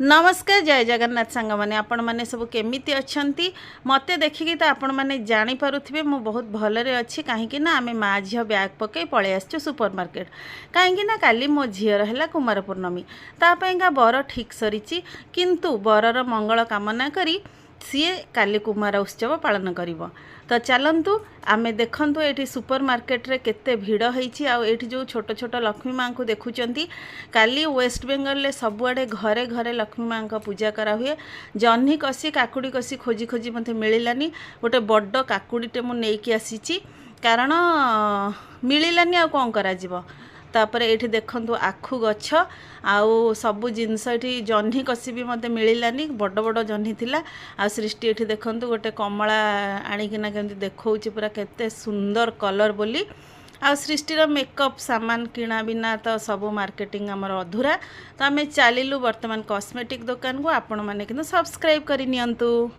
नमस्कार जय जगन्नाथ सांग मैंने आपण मैंने सब केमिति अच्छी मत देखिकी तो आपण मैंने जापे मु बहुत भलरे अच्छी कहीं आम माँ झी बैग पकई पलि आसचु सुपर मार्केट कहीं काली मो झीर है कुमार पूर्णमी तापाईका बर ठीक सरी किंतु बरर मंगल कामना करी सीए काली कुमार उत्सव पालन करिवो। तो चलतु आमे देखंतु एठी सुपर मार्केट रे केते भिड़ होईछि आ एठी जो छोट छोट लक्ष्मी माँ को देखुचंती काली वेस्ट बेंगल ले सबुआडे घरे घरे लक्ष्मी माँ का पूजा करा हुए। जह्नी कसी काकुड़ी कसी खोजी खोजी मते मिलिलानी गोटे बड्ड काकुड़ीटे मु नेकी आसीछि कारण मिलिलानी आ कोन करा जिवो। तापर ये देखु आखु गछ आउ सबू जिनस ये जह्नी कसी भी मत मिलानी बड़ बड़ जह्नी थिला आ सृष्टि ये देखु गोटे कमला आणिकिना केमती देखौ पूरा केते सुंदर कलर बोली आ सृष्टिर मेकअप सामान किना बिना तो सबू मार्केटिंग आमर अधूरा। तो आम चलू वर्तमान कॉस्मेटिक दुकान को आपण मैंने किंतु सब्सक्राइब करि नियंतु।